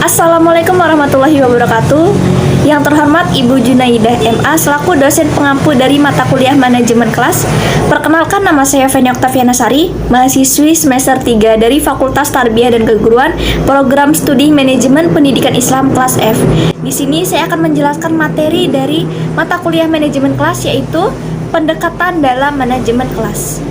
Assalamualaikum warahmatullahi wabarakatuh. Yang terhormat Ibu Junaidah MA selaku dosen pengampu dari mata kuliah manajemen kelas. Perkenalkan, nama saya Feni Oktaviana Sari, mahasiswi semester 3 dari Fakultas Tarbiyah dan Keguruan, program studi manajemen pendidikan Islam kelas F. Di sini saya akan menjelaskan materi dari mata kuliah manajemen kelas, yaitu pendekatan dalam manajemen kelas.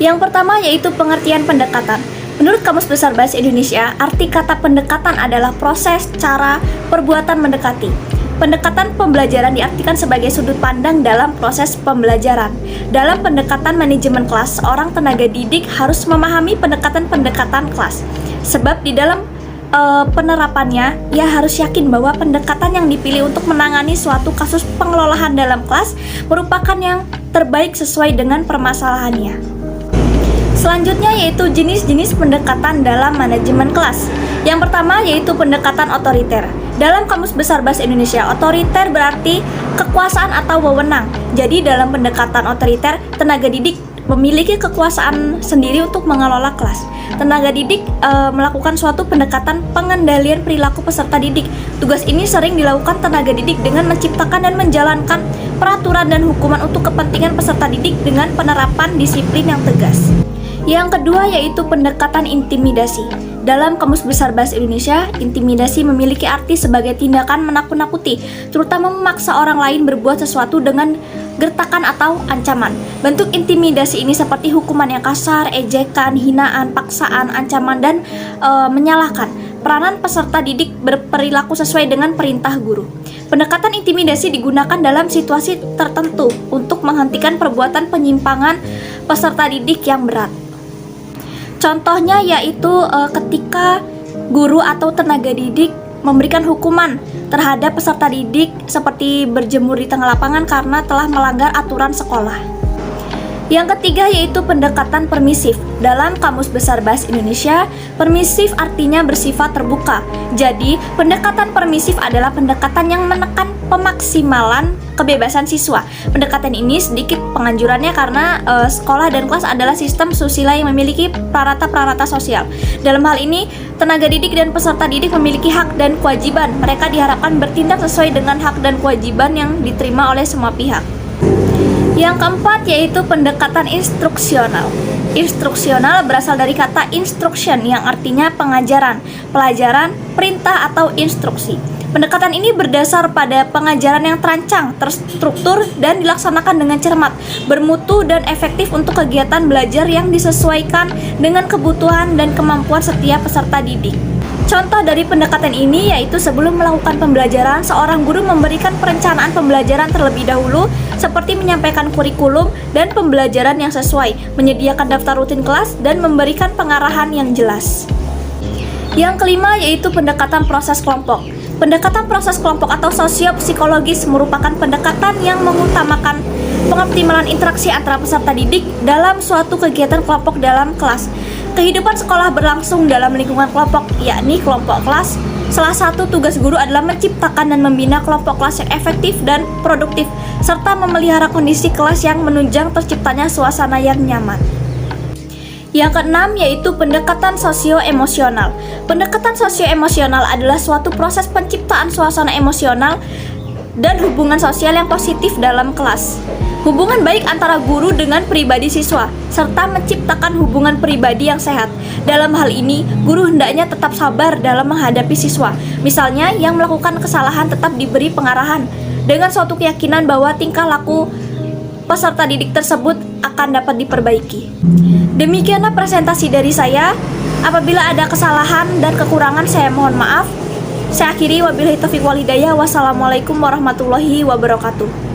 Yang pertama yaitu pengertian pendekatan. Menurut Kamus Besar Bahasa Indonesia, arti kata pendekatan adalah proses, cara, perbuatan mendekati. Pendekatan pembelajaran diartikan sebagai sudut pandang dalam proses pembelajaran. Dalam pendekatan manajemen kelas, seorang tenaga didik harus memahami pendekatan-pendekatan kelas. Sebab di dalam penerapannya, ia harus yakin bahwa pendekatan yang dipilih untuk menangani suatu kasus pengelolaan dalam kelas merupakan yang terbaik sesuai dengan permasalahannya. Selanjutnya yaitu jenis-jenis pendekatan dalam manajemen kelas. Yang pertama yaitu pendekatan otoriter. Dalam Kamus Besar Bahasa Indonesia, otoriter berarti kekuasaan atau wewenang. Jadi dalam pendekatan otoriter, tenaga didik memiliki kekuasaan sendiri untuk mengelola kelas. Tenaga didik melakukan suatu pendekatan pengendalian perilaku peserta didik. Tugas ini sering dilakukan tenaga didik dengan menciptakan dan menjalankan peraturan dan hukuman untuk kepentingan peserta didik dengan penerapan disiplin yang tegas. Yang kedua yaitu pendekatan intimidasi. Dalam Kamus Besar Bahasa Indonesia, intimidasi memiliki arti sebagai tindakan menakut-nakuti, terutama memaksa orang lain berbuat sesuatu dengan gertakan atau ancaman. Bentuk intimidasi ini seperti hukuman yang kasar, ejekan, hinaan, paksaan, ancaman, dan menyalahkan. Peranan peserta didik berperilaku sesuai dengan perintah guru. Pendekatan intimidasi digunakan dalam situasi tertentu untuk menghentikan perbuatan penyimpangan peserta didik yang berat. Contohnya yaitu ketika guru atau tenaga didik memberikan hukuman terhadap peserta didik seperti berjemur di tengah lapangan karena telah melanggar aturan sekolah. Yang ketiga yaitu pendekatan permisif. Dalam Kamus Besar Bahasa Indonesia, permisif artinya bersifat terbuka. Jadi, pendekatan permisif adalah pendekatan yang menekan pemaksimalan kebebasan siswa. Pendekatan ini sedikit penganjurannya karena sekolah dan kelas adalah sistem susila yang memiliki prarata-prarata sosial. Dalam hal ini, tenaga didik dan peserta didik memiliki hak dan kewajiban. Mereka diharapkan bertindak sesuai dengan hak dan kewajiban yang diterima oleh semua pihak. Yang keempat yaitu pendekatan instruksional. Instruksional berasal dari kata instruction yang artinya pengajaran, pelajaran, perintah atau instruksi. Pendekatan ini berdasar pada pengajaran yang terancang, terstruktur, dan dilaksanakan dengan cermat, bermutu, dan efektif untuk kegiatan belajar yang disesuaikan dengan kebutuhan dan kemampuan setiap peserta didik. Contoh dari pendekatan ini yaitu sebelum melakukan pembelajaran, seorang guru memberikan perencanaan pembelajaran terlebih dahulu seperti menyampaikan kurikulum dan pembelajaran yang sesuai, menyediakan daftar rutin kelas, dan memberikan pengarahan yang jelas. Yang kelima yaitu pendekatan proses kelompok. Pendekatan proses kelompok atau sosiopsikologis merupakan pendekatan yang mengutamakan pengoptimalan interaksi antara peserta didik dalam suatu kegiatan kelompok dalam kelas. Kehidupan sekolah berlangsung dalam lingkungan kelompok, yakni kelompok kelas. Salah satu tugas guru adalah menciptakan dan membina kelompok kelas yang efektif dan produktif, serta memelihara kondisi kelas yang menunjang terciptanya suasana yang nyaman. Yang keenam yaitu pendekatan sosio-emosional. Pendekatan sosio-emosional adalah suatu proses penciptaan suasana emosional dan hubungan sosial yang positif dalam kelas. Hubungan baik antara guru dengan pribadi siswa, serta menciptakan hubungan pribadi yang sehat. Dalam hal ini, guru hendaknya tetap sabar dalam menghadapi siswa. Misalnya, yang melakukan kesalahan tetap diberi pengarahan dengan suatu keyakinan bahwa tingkah laku peserta didik tersebut akan dapat diperbaiki. Demikianlah presentasi dari saya. Apabila ada kesalahan dan kekurangan, saya mohon maaf. Saya akhiri, wabillahi taufiq wal hidayah. Wassalamualaikum warahmatullahi wabarakatuh.